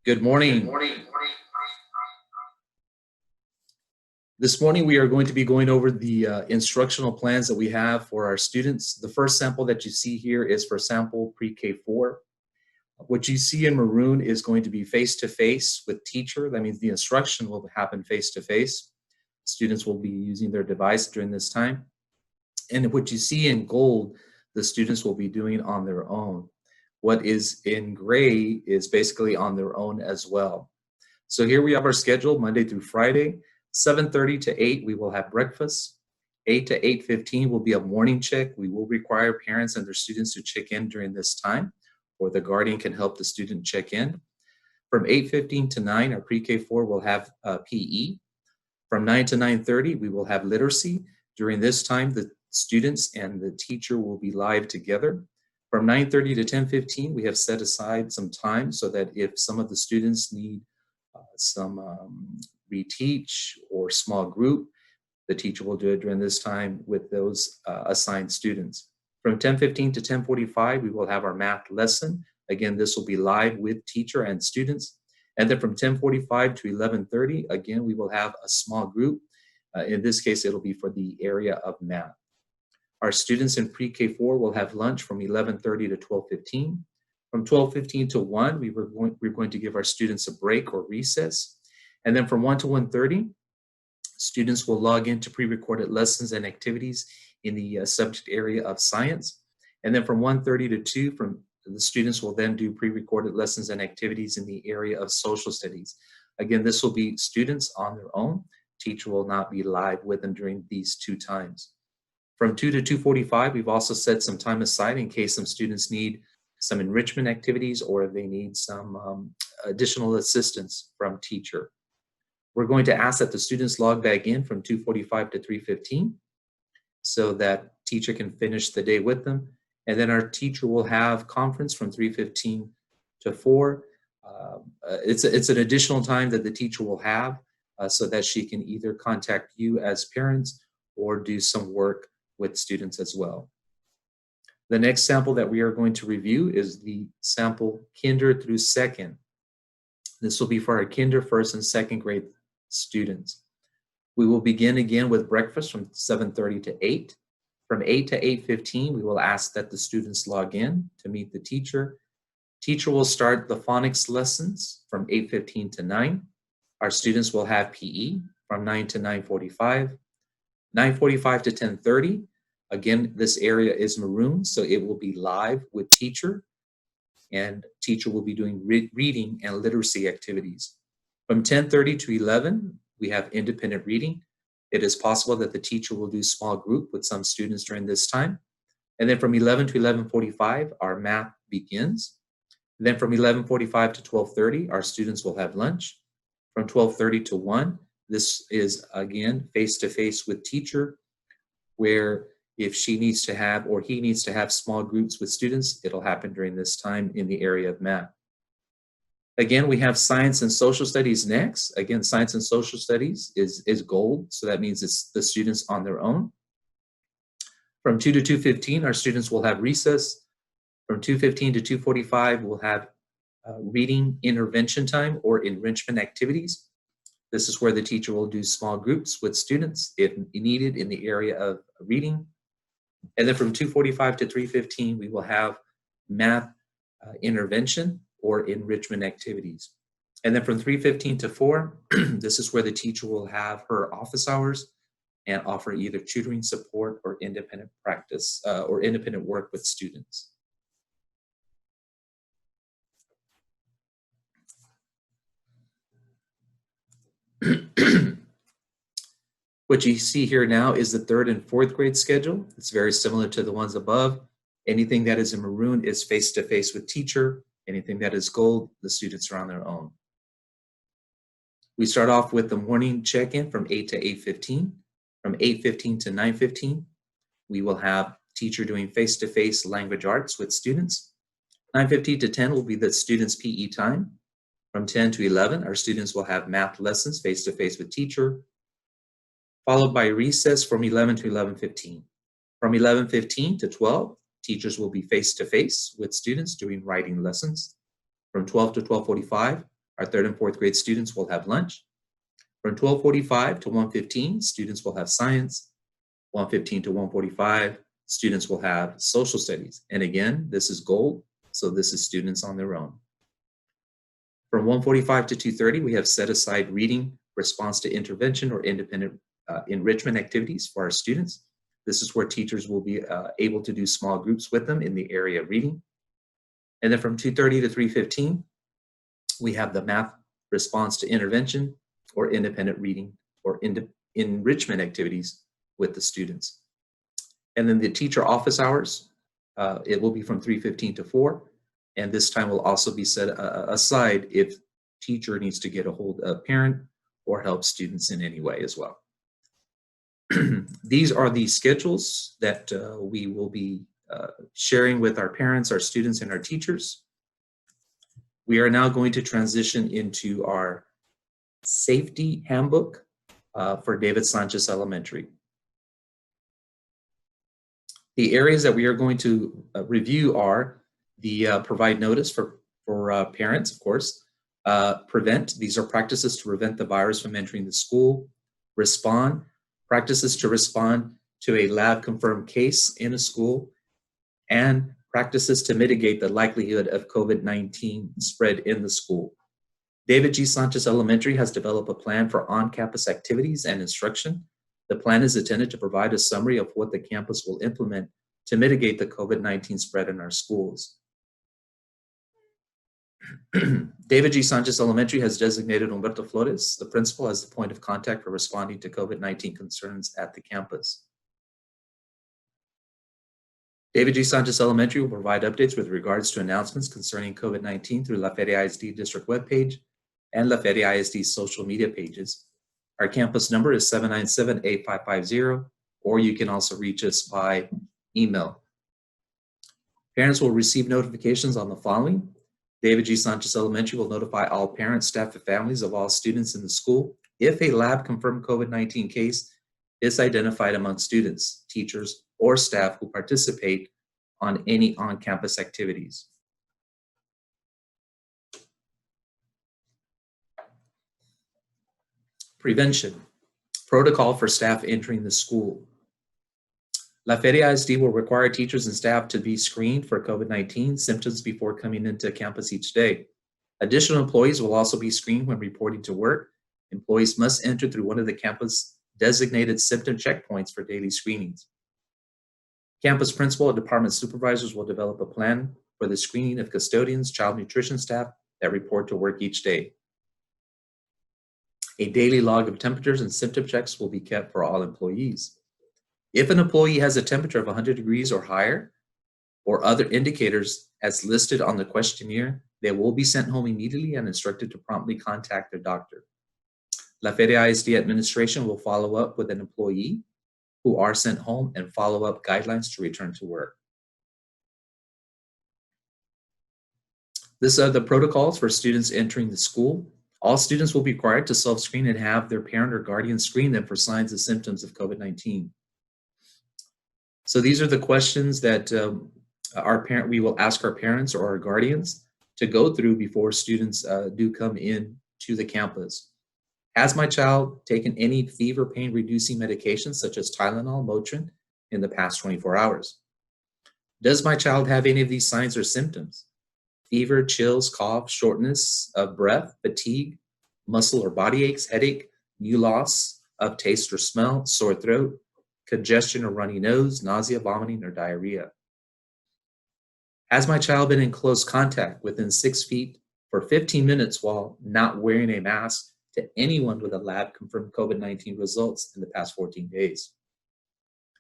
Good morning. This morning we are going to be going over the instructional plans that we have for our students. The first sample that you see here is for sample pre-K4. What you see in maroon is going to be face-to-face with teacher. That means the instruction will happen face-to-face. Students will be using their device during this time. And what you see in gold, the students will be doing on their own. What is in gray is basically on their own as well. So here we have our schedule, Monday through Friday. 7:30 to 8, we will have breakfast. 8 to 8:15 will be a morning check. We will require parents and their students to check in during this time, or the guardian can help the student check in. From 8:15 to 9, our pre-K4 will have PE. From 9 to 9:30, we will have literacy. During this time, the students and the teacher will be live together. From 9:30 to 10:15, we have set aside some time so that if some of the students need some reteach or small group, the teacher will do it during this time with those assigned students. From 10:15 to 10:45, we will have our math lesson. Again, this will be live with teacher and students. And then from 10:45 to 11:30, again, we will have a small group. In this case, it'll be for the area of math. Our students in pre-K4 will have lunch from 11:30 to 12:15. From 12:15 to 1, we're going to give our students a break or recess. And then from 1 to 1:30, students will log into pre-recorded lessons and activities in the subject area of science. And then from 1:30 to 2, the students will then do pre-recorded lessons and activities in the area of social studies. Again, this will be students on their own. Teacher will not be live with them during these two times. From 2 to 2:45, we've also set some time aside in case some students need some enrichment activities or if they need some additional assistance from teacher. We're going to ask that the students log back in from 2:45 to 3:15 so that teacher can finish the day with them. And then our teacher will have conference from 3:15 to 4. It's an additional time that the teacher will have so that she can either contact you as parents or do some work with students as well. The next sample that we are going to review is the sample kinder through second. This will be for our kinder, first, and second grade students. We will begin again with breakfast from 7:30 to 8. From 8 to 8:15, we will ask that the students log in to meet the teacher. Teacher will start the phonics lessons from 8:15 to 9. Our students will have PE from 9 to 9:45. 9:45 to 10:30. Again, this area is maroon, so it will be live with teacher, and teacher will be doing reading and literacy activities. From 10:30 to 11, we have independent reading. It is possible that the teacher will do small group with some students during this time. And then from 11 to 11:45, our math begins. And then from 11:45 to 12:30, our students will have lunch. From 12:30 to 1, this is again face-to-face with teacher, where if she needs to have or he needs to have small groups with students, it'll happen during this time in the area of math. Again, we have science and social studies next. Again, science and social studies is gold, so that means it's the students on their own. From 2 to 2:15, our students will have recess. From 2:15 to 2:45, we'll have reading intervention time or enrichment activities. This is where the teacher will do small groups with students if needed in the area of reading. And then from 2:45 to 3:15, we will have math intervention or enrichment activities. And then from 3:15 to 4, this is where the teacher will have her office hours and offer either tutoring support or independent practice or independent work with students. What you see here now is the 3rd and 4th grade schedule. It's very similar to the ones above. Anything that is in maroon is face-to-face with teacher. Anything that is gold, the students are on their own. We start off with the morning check-in from 8 to 8:15. From 8:15 to 9:15, we will have teacher doing face-to-face language arts with students. 9:15 to 10 will be the students' PE time. From 10 to 11, our students will have math lessons face-to-face with teacher, followed by recess from 11 to 11:15. From 11:15 to 12, teachers will be face-to-face with students doing writing lessons. From 12 to 12:45, our 3rd and 4th grade students will have lunch. From 12:45 to 1:15, students will have science. 1:15 to 1:45, students will have social studies. And again, this is gold, so this is students on their own. From 1:45 to 2:30, we have set aside reading, response to intervention, or independent enrichment activities for our students. This is where teachers will be able to do small groups with them in the area of reading. And then from 2:30 to 3:15, we have the math response to intervention or independent reading or enrichment activities with the students. And then the teacher office hours, it will be from 3:15 to 4. And this time will also be set aside if teacher needs to get a hold of parent or help students in any way as well. These are the schedules that we will be sharing with our parents, our students, and our teachers. We are now going to transition into our safety handbook for David Sanchez Elementary. The areas that we are going to review are the provide notice for parents, of course, prevent, these are practices to prevent the virus from entering the school, respond, practices to respond to a lab-confirmed case in a school, and practices to mitigate the likelihood of COVID-19 spread in the school. David G. Sanchez Elementary has developed a plan for on-campus activities and instruction. The plan is intended to provide a summary of what the campus will implement to mitigate the COVID-19 spread in our schools. David G. Sanchez Elementary has designated Humberto Flores, the principal, as the point of contact for responding to COVID-19 concerns at the campus. David G. Sanchez Elementary will provide updates with regards to announcements concerning COVID-19 through La Feria ISD district webpage and La Feria ISD social media pages. Our campus number is 797-8550, or you can also reach us by email. Parents will receive notifications on the following. David G. Sanchez Elementary will notify all parents, staff, and families of all students in the school if a lab-confirmed COVID-19 case is identified among students, teachers, or staff who participate on any on-campus activities. Prevention. Protocol for staff entering the school. La Feria ISD will require teachers and staff to be screened for COVID-19 symptoms before coming into campus each day. Additional employees will also be screened when reporting to work. Employees must enter through one of the campus designated symptom checkpoints for daily screenings. Campus principal and department supervisors will develop a plan for the screening of custodians, child nutrition staff that report to work each day. A daily log of temperatures and symptom checks will be kept for all employees. If an employee has a temperature of 100 degrees or higher, or other indicators as listed on the questionnaire, they will be sent home immediately and instructed to promptly contact their doctor. La Feria ISD administration will follow up with an employee who are sent home and follow up guidelines to return to work. These are the protocols for students entering the school. All students will be required to self-screen and have their parent or guardian screen them for signs and symptoms of COVID-19. So these are the questions that we will ask our parents or our guardians to go through before students do come in to the campus. Has my child taken any fever pain reducing medications such as Tylenol, Motrin in the past 24 hours? Does my child have any of these signs or symptoms? Fever, chills, cough, shortness of breath, fatigue, muscle or body aches, headache, new loss of taste or smell, sore throat, congestion or runny nose, nausea, vomiting, or diarrhea? Has my child been in close contact within 6 feet for 15 minutes while not wearing a mask to anyone with a lab-confirmed COVID-19 results in the past 14 days?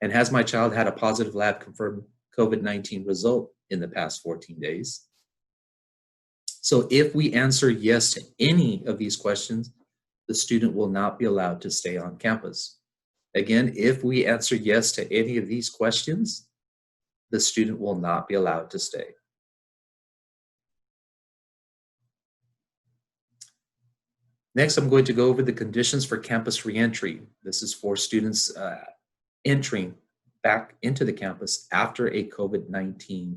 And has my child had a positive lab-confirmed COVID-19 result in the past 14 days? So if we answer yes to any of these questions, the student will not be allowed to stay on campus. Again, if we answer yes to any of these questions, the student will not be allowed to stay. Next, I'm going to go over the conditions for campus reentry. This is for students entering back into the campus after a COVID-19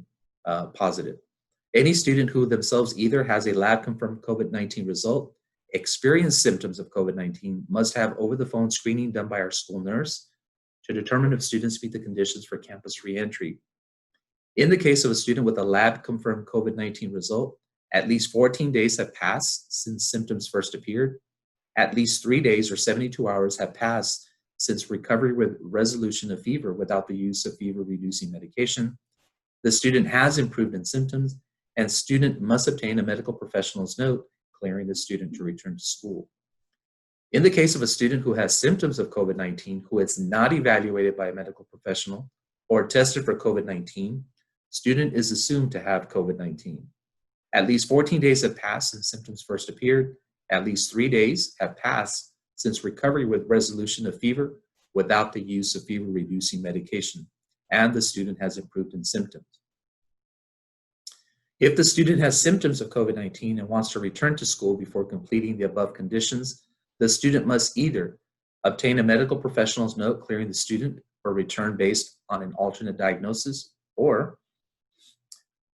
positive. Any student who themselves either has a lab-confirmed COVID-19 result, experienced symptoms of COVID-19, must have over-the-phone screening done by our school nurse to determine if students meet the conditions for campus reentry. In the case of a student with a lab-confirmed COVID-19 result, at least 14 days have passed since symptoms first appeared. At least 3 days or 72 hours have passed since recovery with resolution of fever without the use of fever-reducing medication. The student has improved in symptoms, and student must obtain a medical professional's note clearing the student to return to school. In the case of a student who has symptoms of COVID-19 who is not evaluated by a medical professional or tested for COVID-19, student is assumed to have COVID-19. At least 14 days have passed since symptoms first appeared. At least 3 days have passed since recovery with resolution of fever without the use of fever-reducing medication, and the student has improved in symptoms. If the student has symptoms of COVID-19 and wants to return to school before completing the above conditions, the student must either obtain a medical professional's note clearing the student for return based on an alternate diagnosis, or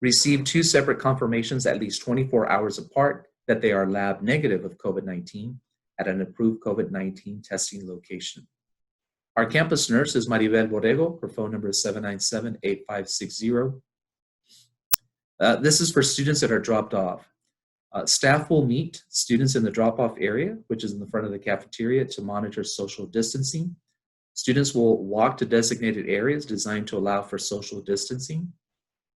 receive 2 separate confirmations at least 24 hours apart that they are lab negative of COVID-19 at an approved COVID-19 testing location. Our campus nurse is Maribel Borrego. Her phone number is 797-8560. This is for students that are dropped off. Staff will meet students in the drop-off area, which is in the front of the cafeteria, to monitor social distancing. Students will walk to designated areas designed to allow for social distancing.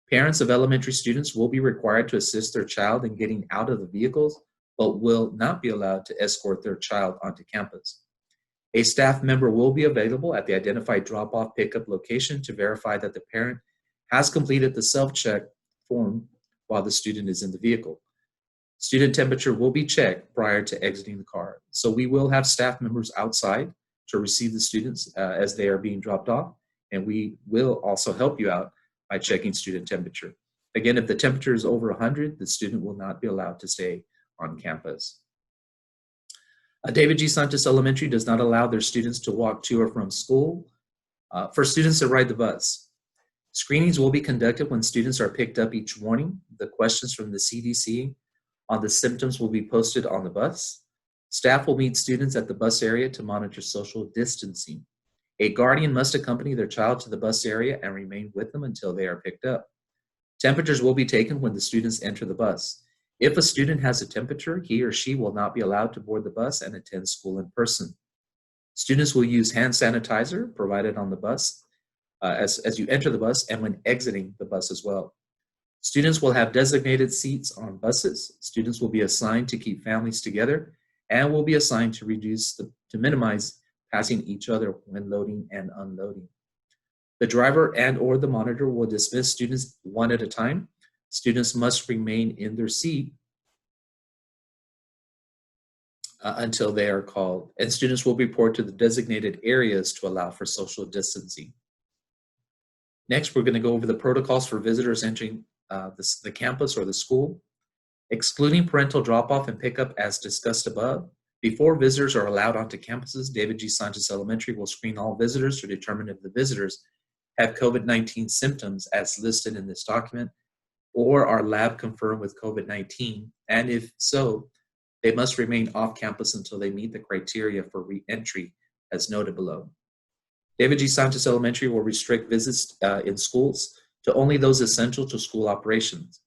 Parents of elementary students will be required to assist their child in getting out of the vehicles, but will not be allowed to escort their child onto campus. A staff member will be available at the identified drop-off pickup location to verify that the parent has completed the self-check form while the student is in the vehicle. Student temperature will be checked prior to exiting the car. So we will have staff members outside to receive the students as they are being dropped off, and we will also help you out by checking student temperature. Again, if the temperature is over 100, the student will not be allowed to stay on campus. David G. Sanchez Elementary does not allow their students to walk to or from school. For students that ride the bus, screenings will be conducted when students are picked up each morning. The questions from the CDC on the symptoms will be posted on the bus. Staff will meet students at the bus area to monitor social distancing. A guardian must accompany their child to the bus area and remain with them until they are picked up. Temperatures will be taken when the students enter the bus. If a student has a temperature, he or she will not be allowed to board the bus and attend school in person. Students will use hand sanitizer provided on the bus as you enter the bus and when exiting the bus as well. Students will have designated seats on buses. Students will be assigned to keep families together and will be assigned to minimize passing each other when loading and unloading. The driver and or the monitor will dismiss students one at a time. Students must remain in their seat until they are called, and students will report to the designated areas to allow for social distancing. Next, we're going to go over the protocols for visitors entering the campus or the school. Excluding parental drop-off and pickup as discussed above, before visitors are allowed onto campuses, David G. Sanchez Elementary will screen all visitors to determine if the visitors have COVID-19 symptoms as listed in this document or are lab confirmed with COVID-19, and if so, they must remain off campus until they meet the criteria for re-entry as noted below. David G. Sanchez Elementary will restrict visits in schools to only those essential to school operations.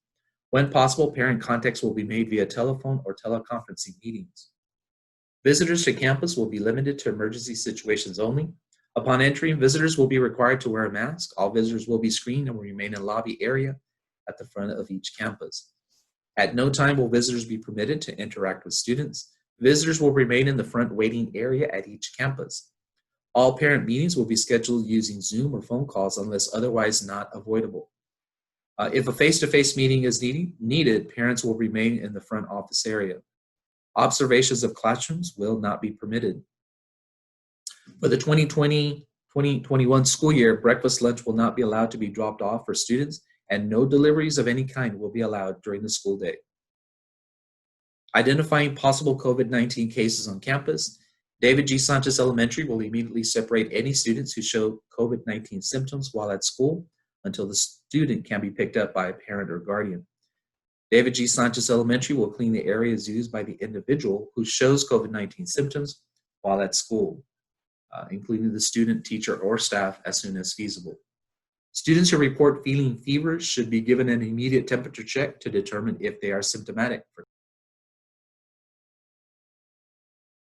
When possible, parent contacts will be made via telephone or teleconferencing meetings. Visitors to campus will be limited to emergency situations only. Upon entry, visitors will be required to wear a mask. All visitors will be screened and will remain in lobby area at the front of each campus. At no time will visitors be permitted to interact with students. Visitors will remain in the front waiting area at each campus. All parent meetings will be scheduled using Zoom or phone calls unless otherwise not avoidable. If a face-to-face meeting is needed, parents will remain in the front office area. Observations of classrooms will not be permitted. For the 2020-2021 school year, breakfast lunch will not be allowed to be dropped off for students, and no deliveries of any kind will be allowed during the school day. Identifying possible COVID-19 cases on campus, David G. Sanchez Elementary will immediately separate any students who show COVID-19 symptoms while at school until the student can be picked up by a parent or guardian. David G. Sanchez Elementary will clean the areas used by the individual who shows COVID-19 symptoms while at school, including the student, teacher, or staff as soon as feasible. Students who report feeling fevers should be given an immediate temperature check to determine if they are symptomatic for